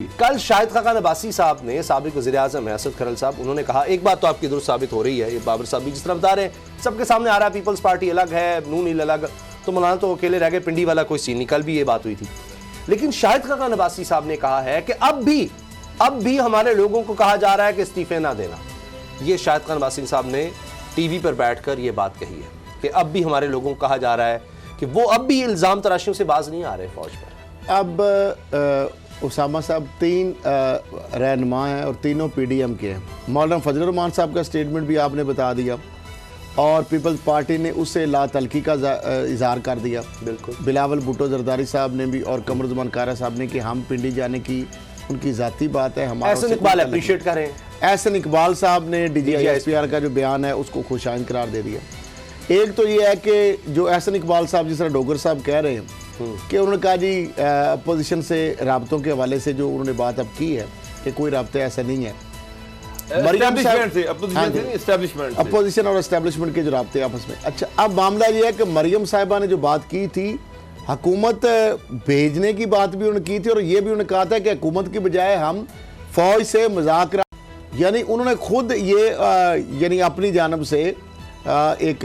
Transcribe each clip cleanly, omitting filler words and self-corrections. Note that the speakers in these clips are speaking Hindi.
कल शाहिद खान अब्बासी साहब ने साबिक वज़ीर-ए-आज़म है असद खरल साहब, उन्होंने कहा एक बात तो आपकी दुरुस्त साबित हो रही है, ये बाबर साहब भी जिस तरह बता रहे हैं सबके सामने आ रहा है, पीपल्स पार्टी अलग है, नून लीग अलग, तो मौलाना तो अकेले रह गए, पिंडी वाला कोई सीन नहीं, कल भी ये बात हुई थी। लेकिन शाहिद खान अब्बासी साहब ने कहा है कि अब भी हमारे लोगों को कहा जा रहा है कि इस्तीफे ना देना। ये शाहिद खान अब्बासी साहब ने टीवी पर बैठकर ये बात कही है कि अब भी हमारे लोगों को कहा जा रहा है कि वो अब भी इल्ज़ाम तराशियों से बाज नहीं आ रहे फौज पर। अब उसामा साहब तीन रहनुमा हैं और तीनों पीडीएम के हैं। मौलाना फजल रहमान साहब का स्टेटमेंट भी आपने बता दिया और पीपल्स पार्टी ने उससे लातल्की का इजहार कर दिया। बिल्कुल, बिलावल भुट्टो जरदारी साहब ने भी और कमरुज़्ज़मान कारा साहब ने कि हम पिंडी जाने की उनकी ज़ाती बात है, हमारा एहसन इकबाल अप्रिशिएट करें। एहसन इकबाल साहब ने DGISPR का जो बयान है उसको खुशाइन करार दे दिया। एक तो ये है कि जो एहसन इकबाल साहब जिस तरह डोगर साहब कह रहे हैं कि उन्होंने कहा जी अपोजिशन से राब्तों के हवाले से जो उन्होंने बात अब की है कि कोई राब्ते ऐसा नहीं है, अपोजिशन और एस्टेब्लिशमेंट के जो राब्ते आपस में। अच्छा, अब मामला ये है कि मरियम साहिबा ने जो बात की थी, हुकूमत भेजने की बात भी उन्होंने की थी और ये भी उन्होंने कहा था कि हुकूमत की बजाय हम फौज से मुज़ाकरा, यानी उन्होंने खुद ये यानी अपनी जानब से एक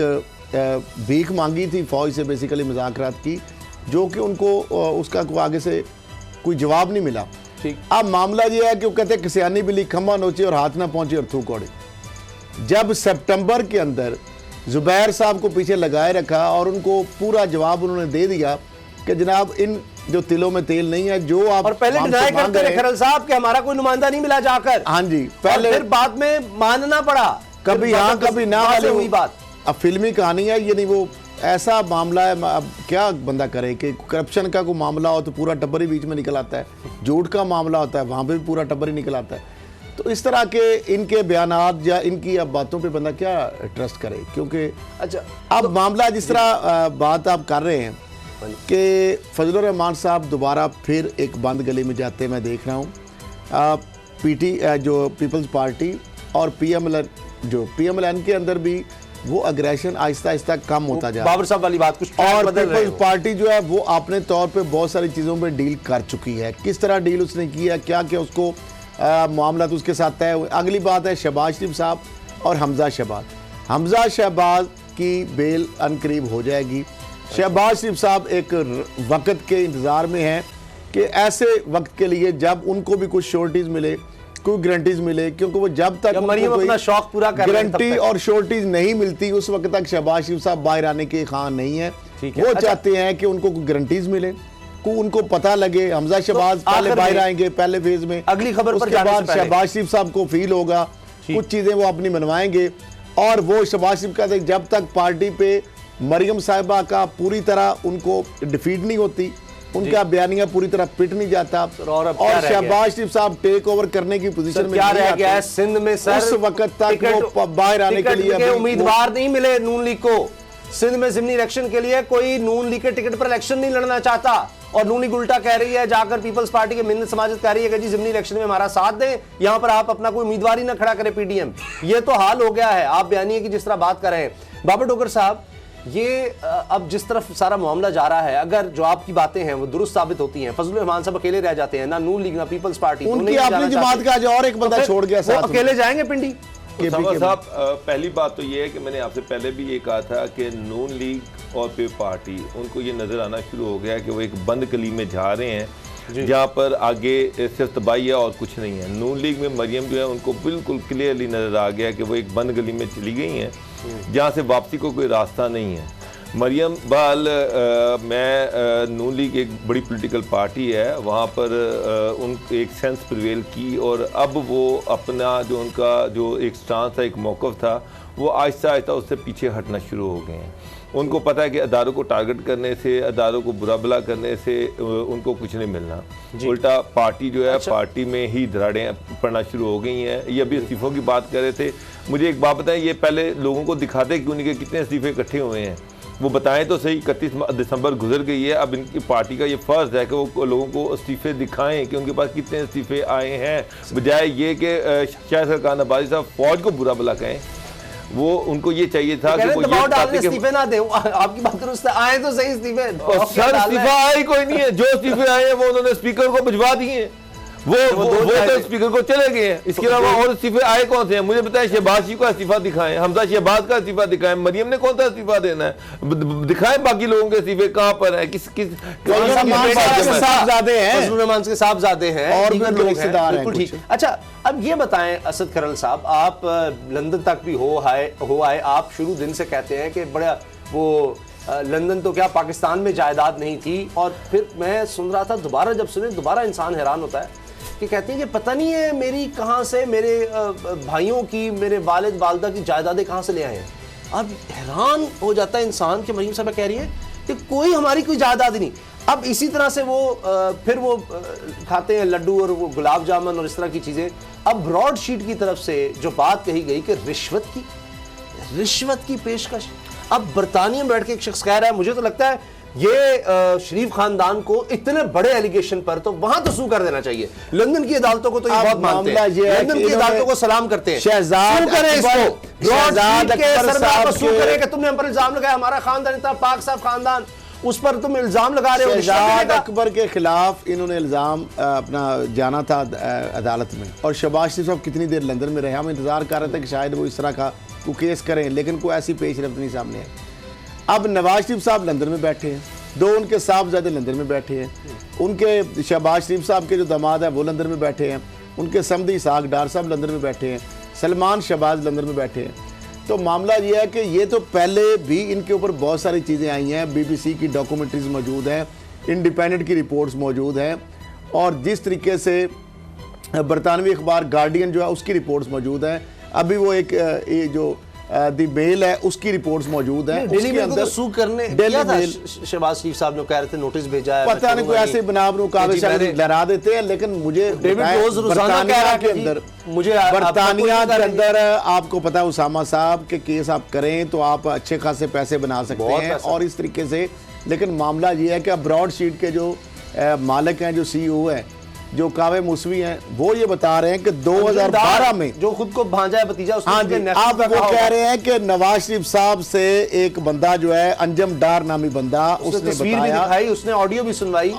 भीख मांगी थी फौज से बेसिकली मुज़ाकरात की, जो कि उनको उसका आगे से कोई जवाब नहीं मिला। ठीक, अब मामला ये है कि वो कहते हैं किसियानी बिल्ली खम्बा नोचे और हाथ ना पहुंचे और थू कोड़े। जब सितंबर के अंदर जुबैर साहब को पीछे लगाए रखा और उनको पूरा जवाब उन्होंने दे दिया कि जनाब इन जो तिलों में तेल नहीं है, जो आप और पहले डिनाई करते रहे खरल साहब कि हमारा कोई नुमाइंदा नहीं मिला जाकर। हाँ जी, पहले फिर बाद में मानना पड़ा, कभी हाँ कभी ना वाली हुई बात। अब फिल्मी कहानी है ये, नहीं वो ऐसा मामला है। अब क्या बंदा करे कि करप्शन का कोई मामला हो तो पूरा टब्बर ही बीच में निकल आता है, झूठ का मामला होता है वहाँ पे भी पूरा टब्बर ही निकल आता है। तो इस तरह के इनके बयानात या इनकी अब बातों पे बंदा क्या ट्रस्ट करे, क्योंकि अच्छा अब मामला जिस तरह बात आप कर रहे हैं कि फजल रहमान साहब दोबारा फिर एक बंद गली में जाते मैं देख रहा हूँ। पीटी जो पीपल्स पार्टी और PMLN के अंदर भी वो अग्रेशन आहिस्ता आहिस्ता कम होता जा रहा है। बाबर साहब वाली बात कुछ और पीपल्स पार्टी जो है वो अपने तौर पे बहुत सारी चीज़ों पे डील कर चुकी है। किस तरह डील उसने की है, क्या क्या उसको मामला तो उसके साथ तय हुए। अगली बात है शहबाज शरीफ साहब और हमजा शहबाज की बेल अनकरीब हो जाएगी। शहबाज शरीफ साहब एक वक्त के इंतज़ार में हैं कि ऐसे वक्त के लिए जब उनको भी कुछ श्योरिटीज़ मिले, कोई गारंटीज मिले, क्योंकि वो जब तक अपना शौक पूरा कर गारंटी और श्योरिटीज नहीं मिलती उस वक्त तक शहबाज शरीफ साहब बाहर आने के खान नहीं है। वो चाहते हैं कि उनको गारंटीज मिले, को उनको पता लगे हमजा शहबाज पहले बाहर आएंगे पहले फेज में, अगली खबर पर उसके बाद शहबाज शरीफ साहब को फील होगा, कुछ चीजें वो अपनी मनवाएंगे और वो शहबाज शरीफ का जब तक पार्टी पे मरियम साहिबा का पूरी तरह उनको डिफीट नहीं होती, उनका बयानिया पूरी तरह पिट नहीं जाता और शहबाज शरीफ साहब टेक ओवर करने की पोजीशन में क्या रह गया है सिंध में सर? उस वक्त तक वो बाहर आने के लिए उम्मीदवार नहीं मिले नून लीग को। सिंध में ज़िमनी इलेक्शन के लिए कोई नून लीग के टिकट पर इलेक्शन नहीं लड़ना चाहता और नून लीग उल्टा कह रही है, जाकर पीपल्स पार्टी के मिन्नत समाजत कह रही है कि जी ज़िमनी इलेक्शन में हमारा साथ दें, यहां पर आप अपना कोई उम्मीदवार ही ना खड़ा करें PDM। ये तो हाल हो गया है। आप बयानिए की जिस तरह बात कर रहे हैं बाबर डोगर साहब, ये अब जिस तरफ सारा मामला जा रहा है, अगर जो आपकी बातें हैं वो दुरुस्त साबित होती हैं, फजल रहमान साहब अकेले रह जाते हैं, ना नून लीग ना पीपल्स पार्टी, उनकी अपनी जमात का और एक बंदा छोड़ गया साथ, अकेले जाएंगे पिंडी। साहब पहली बात तो ये है कि मैंने आपसे पहले भी ये कहा था कि नून लीग और पीपल्स पार्टी उनको ये नजर आना शुरू हो गया कि वो एक बंद गली में जा रहे हैं जहाँ पर आगे सिर्फ तबाही है और कुछ नहीं है। नून लीग में मरियम जो है उनको बिल्कुल क्लियरली नजर आ गया कि वो एक बंद गली में चली गई हैं जहाँ से वापसी को कोई रास्ता नहीं है। मरियम बाल मैं नून लीग एक बड़ी पॉलिटिकल पार्टी है, वहाँ पर उन एक सेंस प्रिवेल की और अब वो अपना जो उनका जो एक स्टांस था, एक मौक़िफ़ था, वो आहिस्ता आहिस्ता उससे पीछे हटना शुरू हो गए हैं। उनको पता है कि अदारों को टारगेट करने से, अदारों को बुरा भला करने से उनको कुछ नहीं मिलना, उल्टा पार्टी जो है पार्टी में ही दरारें पड़ना शुरू हो गई हैं। ये अभी इस्तीफ़ों की बात कर रहे थे, मुझे एक बात बताएं, ये पहले लोगों को दिखाते क्यों नहीं कि कितने इस्तीफ़े इकट्ठे हुए हैं, वो बताएं तो सही। 31 दिसंबर गुजर गई है, अब इनकी पार्टी का ये फ़र्ज़ है कि वो लोगों को इस्तीफ़े दिखाएं कि उनके पास कितने इस्तीफ़े आए हैं, बजाय ये कि शाहिद खान अब्बासी साहब फ़ौज को बुरा भला कहें। वो उनको ये चाहिए था कि वो ये इस्तीफे ना दे। आपकी बात दुरुस्त है, आए तो सही इस्तीफे। सर इस्तीफा आए कोई नहीं है, जो इस्तीफे आए हैं वो उन्होंने स्पीकर को भिजवा दिए। वो तो स्पीकर को चले गए हैं। इसके अलावा और इस्तीफे आए कौन से हैं? मुझे बताएं, शहबाज जी को इस्तीफा दिखाएं, हमजा शहबाज का इस्तीफा दिखाएं, मरियम ने कौन सा इस्तीफा देना है? दिखाएं बाकी लोगों के इस्तीफे कहाँ पर है, किस किस साहबजादे हैं, रहमान के साहबजादे हैं और भी दीगर लोग लोग हैं, रिश्तेदार हैं बिल्कुल कुछ। ठीक। अच्छा, अब ये बताएं असद खरल साहब, आप लंदन तक भी हो आए, आप शुरू दिन से कहते हैं कि बड़ा वो लंदन तो क्या पाकिस्तान में जायदाद नहीं थी, और फिर मैं सुन रहा था दोबारा, जब सुने दोबारा इंसान हैरान होता है कि कहते हैं कि पता नहीं है मेरी कहाँ से, मेरे भाइयों की, मेरे वालिद वालदा की जायदादें कहाँ से ले आए हैं। अब हैरान हो जाता है इंसान कि मरीम साहब कह रही है कि कोई हमारी कोई जायदाद नहीं। अब इसी तरह से वो फिर वो खाते हैं लड्डू और वो गुलाब जामुन और इस तरह की चीज़ें। अब ब्रॉडशीट की तरफ से जो बात कही गई कि रिश्वत की पेशकश, अब बरतानिया में बैठ के एक शख्स कह रहा है, मुझे तो लगता है ये शरीफ खानदान को इतने बड़े एलिगेशन पर तो वहां तो सू कर देना चाहिए। लंदन की अदालतों को तो ये बहुत मानते हैं, लंदन की अदालतों को सलाम करते हैं। शहजाद तुमने हम पर इल्जाम लगाया, हमारा खानदान इतना पाक साफ खानदान, उस पर तुम इल्जाम लगा रहे हो। शहजाद अकबर के खिलाफ इन्होंने इल्जाम अपना जाना था अदालत में, और शहबाज शरीफ साहब कितनी देर लंदन में रहे। हम इंतजार कर रहे थे कि शायद वो इस तरह का कोई केस करें, लेकिन कोई ऐसी पेशरफ्त नहीं सामने है। अब नवाज शरीफ साहब लंदन में बैठे हैं, दो उनके साहबजादे लंदन में बैठे हैं, उनके शहबाज शरीफ साहब के जो दामाद है वो लंदन में बैठे हैं, उनके समधी इसहाक डार साहब लंदन में बैठे हैं, सलमान शहबाज लंदन में बैठे हैं। तो मामला ये है कि ये तो पहले भी इनके ऊपर बहुत सारी चीज़ें आई हैं, BBC की डॉक्यूमेंट्रीज मौजूद हैं, इंडिपेंडेंट की रिपोर्ट्स मौजूद हैं, और जिस तरीके से बरतानवी अखबार गार्डियन जो है उसकी रिपोर्ट्स मौजूद हैं। अभी वो एक ये जो दी मेल है उसकी रिपोर्ट्स मौजूद है, उसके अंदर सू करने किया था शहबाज शरीफ साहब ने, कह रहे थे नोटिस भेजा है, पता नहीं कोई ऐसे बनावट कागज लहरा देते हैं। लेकिन मुझे बरतानिया के अंदर, बरतानिया के अंदर आपको पता है उसामा साहब के केस आप करें तो आप अच्छे खासे पैसे बना सकते हैं और इस तरीके से। लेकिन मामला ये है कि अब ब्रॉडशीट के जो मालिक हैं, जो CEO हैं, जो कावे मुसवी हैं, वो ये बता रहे हैं कि 2012 में जो खुद को भांजा है भतीजा, हाँ जी, आप वो कह रहे हैं कि नवाज शरीफ साहब से एक बंदा जो है अंजम डार नामी बंदा, उसने तस्वीर भी दिखाई, उसने ऑडियो भी सुनवाई,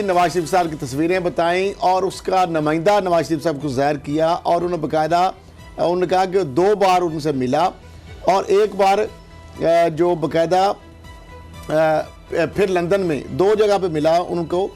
नवाज शरीफ साहब की तस्वीरें बताई और उसका नुमाइंदा नवाज शरीफ साहब को ज़ाहिर किया, और उन्होंने बाकायदा उन्होंने कहा कि 2 बार उनसे मिला, और एक बार जो बाकायदा फिर लंदन में 2 जगह पे मिला उनको,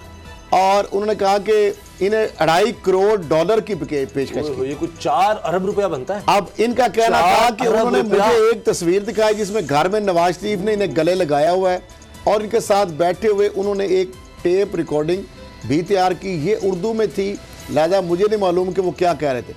और उन्होंने कहा कि इन्हें $2.5 करोड़ की पेशकश की। ये कुछ 4 अरब रुपया बनता है। अब इनका कहना था कि उन्होंने मुझे एक तस्वीर दिखाई जिसमें घर में नवाज शरीफ ने इन्हें गले लगाया हुआ है, और इनके साथ बैठे हुए उन्होंने एक टेप रिकॉर्डिंग भी तैयार की। ये उर्दू में थी, लिहाजा मुझे नहीं मालूम कि वो क्या कह रहे थे।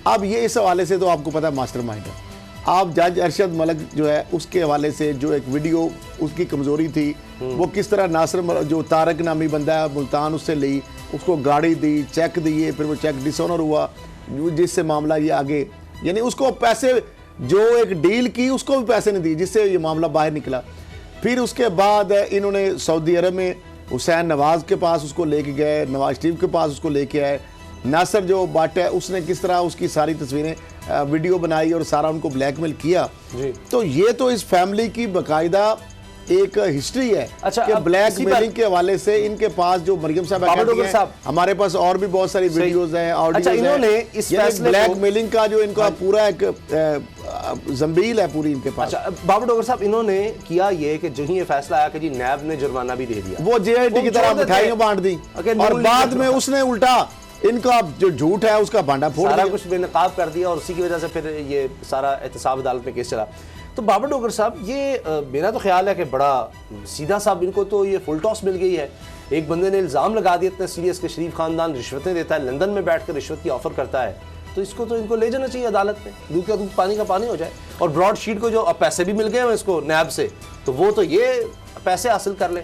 अब ये इस हवाले से तो आपको पता है मास्टरमाइंड है। आप जज अरशद मलिक जो है उसके हवाले से जो एक वीडियो उसकी कमज़ोरी थी, वो किस तरह नासिर जो तारक नामी बंदा है मुल्तान, उससे ली, उसको गाड़ी दी, चेक दिए, फिर वो चेक डिसऑनर हुआ, जिससे मामला ये आगे, यानी उसको पैसे जो एक डील की उसको भी पैसे नहीं दिए, जिससे ये मामला बाहर निकला। फिर उसके बाद इन्होंने सऊदी अरब में हुसैन नवाज के पास उसको लेके गए, नवाज शरीफ के पास उसको लेके आए, नासिर जो बाट है उसने किस तरह उसकी सारी तस्वीरें वीडियो बनाई और सारा उनको ब्लैकमेल किया जी। तो ये तो इस फैमिली की बाकायदा एक हिस्ट्री है। अच्छा, कि ब्लैकमेलिंग के हवाले से इनके पास जो मरियम साहब हमारे पास और भी बहुत सारी वीडियोस हैं, ऑडियोज हैं। इन्होंने इस फैसले ब्लैकमेलिंग का जो इनका पूरा एक जंबील है पूरी इनके पास। अच्छा, बाबू डोगर साहब, इन्होंने किया ये कि जो ही ये फैसला आया कि जी नैब ने जुर्माना भी दे दिया, वो JIT की तरह मिठाइयां बांट दी, और बाद में उसने उल्टा इनका जो झूठ है उसका भांडा फोड़ दिया, सारा कुछ बेनकाब कर दिया, और उसी की वजह से फिर ये सारा एहतसाब अदालत में केस चला। तो बाबर डोगर साहब, ये मेरा तो ख्याल है कि बड़ा सीधा साहब इनको तो ये फुल टॉस मिल गई है। एक बंदे ने इल्ज़ाम लगा दिया इतना सीरियस कि शरीफ खानदान रिश्वतें देता है, लंदन में बैठकर रिश्वत की ऑफर करता है, तो इसको तो इनको ले जाना चाहिए अदालत में, दूध का दूध पानी का पानी हो जाए। और ब्रॉडशीट को जो अब पैसे भी मिल गए हैं इसको नैब से, तो वो तो ये पैसे हासिल कर ले।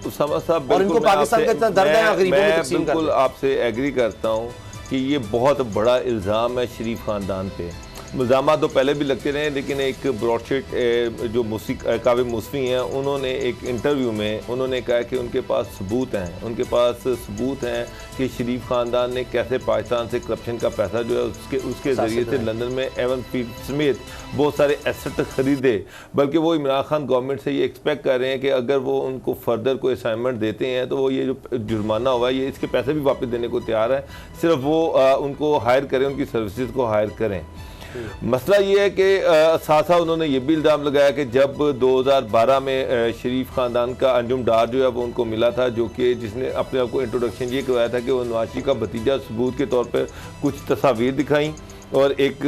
और इनको पाकिस्तान का इतना दर्द है, गरीबों में तकसीम कर। बिल्कुल आपसे एग्री करता हूँ कि ये बहुत बड़ा इल्ज़ाम है शरीफ खानदान पे। इल्ज़ाम तो पहले भी लगते रहे, लेकिन एक ब्रॉडशीट जो काबिल मुस्वी हैं, उन्होंने एक इंटरव्यू में उन्होंने कहा कि उनके पास सबूत हैं, उनके पास सबूत हैं कि शरीफ ख़ानदान ने कैसे पाकिस्तान से करप्शन का पैसा जो है उसके ज़रिए से लंदन में एवन फील्ड समेत बहुत सारे एसेट ख़रीदे। बल्कि वो इमरान खान गवर्नमेंट से ये एक्सपेक्ट कर रहे हैं कि अगर वो उनको फर्दर कोई असाइनमेंट देते हैं तो वो ये जो जुर्माना हुआ है ये इसके पैसे भी वापस देने को तैयार है, सिर्फ वो उनको हायर करें, उनकी सर्विसेज को हायर करें। मसला ये है कि साथ साथ उन्होंने ये भी इल्ज़ाम लगाया कि जब 2012 में शरीफ ख़ानदान का अंजुम डार जो है वो उनको मिला था, जो कि जिसने अपने आप को इंट्रोडक्शन ये करवाया था कि वो नवाज शरीफ का भतीजा, सबूत के तौर पर कुछ तस्वीर दिखाई और एक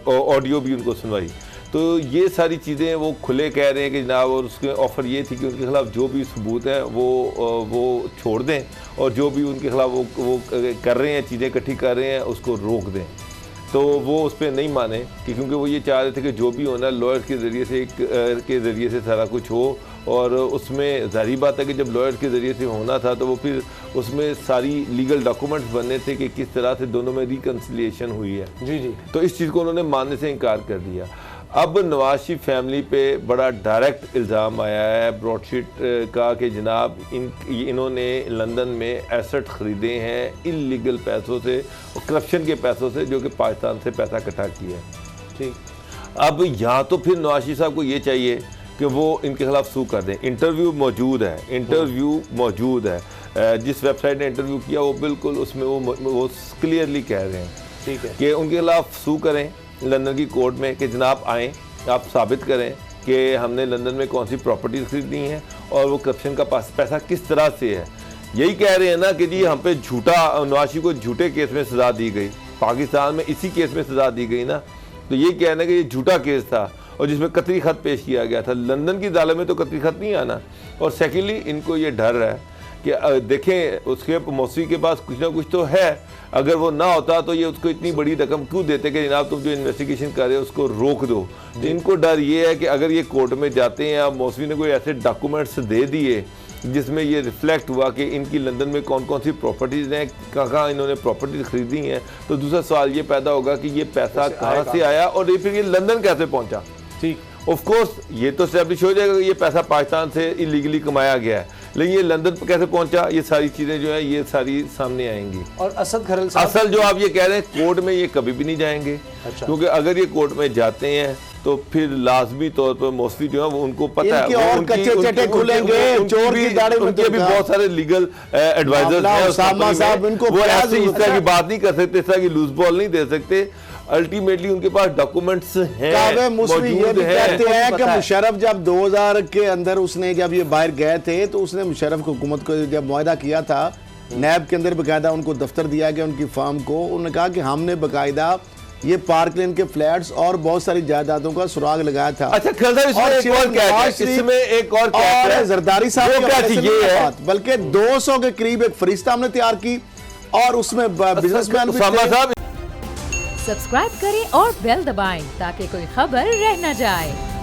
ऑडियो भी उनको सुनवाई। तो ये सारी चीज़ें वो खुले कह रहे हैं कि जनाब, और उसके ऑफ़र ये थी कि उनके ख़िलाफ़ जो भी सबूत हैं वो छोड़ दें और जो भी उनके ख़िलाफ़ वो कर रहे हैं, चीज़ें इकट्ठी कर रहे हैं, उसको रोक दें। तो वो उस पर नहीं माने कि क्योंकि वो ये चाह रहे थे कि जो भी होना लॉयर के ज़रिए से सारा कुछ हो, और उसमें ज़ाहिर बात है कि जब लॉयर के ज़रिए से होना था तो वो फिर उसमें सारी लीगल डॉक्यूमेंट्स बनने थे कि किस तरह से दोनों में रिकन्सिलिएशन हुई है। जी जी। तो इस चीज़ को उन्होंने मानने से इनकार कर दिया। अब नवाज शरीफ फैमिली पे बड़ा डायरेक्ट इल्ज़ाम आया है ब्रॉडशीट का कि जनाब इन्होंने लंदन में एसेट ख़रीदे हैं इल्लीगल पैसों से और करप्शन के पैसों से, जो कि पाकिस्तान से पैसा इकट्ठा किया है। ठीक। अब यहाँ तो फिर नवाज शरीफ साहब को ये चाहिए कि वो इनके खिलाफ सू कर दें। इंटरव्यू मौजूद है, जिस वेबसाइट ने इंटरव्यू किया वो बिल्कुल उसमें वो क्लियरली कह रहे हैं, ठीक है, कि उनके खिलाफ सू करें लंदन की कोर्ट में कि जनाब आएँ, आप साबित करें कि हमने लंदन में कौन सी प्रॉपर्टीज खरीदी हैं और वो करप्शन का पैसा किस तरह से है। यही कह रहे हैं ना कि जी हम पे नवाज शरीफ को झूठे केस में सज़ा दी गई, पाकिस्तान में इसी केस में सज़ा दी गई ना, तो ये कहना कि ये झूठा केस था और जिसमें कतरी ख़त पेश किया गया था। लंदन की अदालत में तो कतरी ख़त नहीं आना। और सेकेंडली इनको ये डर है कि देखें उसके मौसी के पास कुछ ना कुछ तो है, अगर वो ना होता तो ये उसको इतनी बड़ी रकम क्यों देते कि जनाब तुम जो इन्वेस्टिगेशन कर रहे हो उसको रोक दो। इनको डर ये है कि अगर ये कोर्ट में जाते हैं, अब मौसी ने कोई ऐसे डॉक्यूमेंट्स दे दिए जिसमें ये रिफ्लेक्ट हुआ कि इनकी लंदन में कौन कौन सी प्रॉपर्टीज़ हैं, कहाँ इन्होंने प्रॉपर्टीज खरीदी हैं, तो दूसरा सवाल ये पैदा होगा कि ये पैसा कहाँ से आया और फिर ये लंदन कैसे पहुँचा। ठीक, ऑफ कोर्स ये तो एस्टैब्लिश हो जाएगा कि ये पैसा पाकिस्तान से इलीगली कमाया गया है, लेकिन ये लंदन पर कैसे पहुंचा, ये सारी चीज़ें जो है ये सारी सामने आएंगी। और असद खरल साहब असल जो आप ये कह रहे हैं कोर्ट में ये कभी भी नहीं जाएंगे। अच्छा। क्योंकि अगर ये कोर्ट में जाते हैं तो फिर लाजमी तौर पर मोस्टली जो है वो उनको पता है और कच्चे चटे खुलेंगे, चोर की दाढ़ी में उनके भी बहुत सारे लीगल एडवाइजर्स हैं, वो ऐसे इस तरह की बात नहीं कर सकते, इस तरह की लूज बॉल नहीं दे सकते। अल्टीमेटली उनके पास डॉक्यूमेंट्स हैं, मौजूद हैं। कि मुशर्रफ जब 2000 के अंदर उसने जब ये बाहर गए थे तो उसने मुशर्रफ हुकूमत को जब मुआहदा किया था, नैब के अंदर बाकायदा उनको दफ्तर दिया गया उनकी फार्म को, उन्होंने कहा कि हमने बाकायदा ये पार्क लेन के फ्लैट्स और बहुत सारी जायदादों का सुराग लगाया था। अच्छा इसमें एक और जरदारी साहब है, बल्कि 200 के करीब एक फरिश्ता हमने तैयार की और उसमें बिजनेसमैन सब्सक्राइब करें और बेल दबाएं ताकि कोई खबर रह न जाए।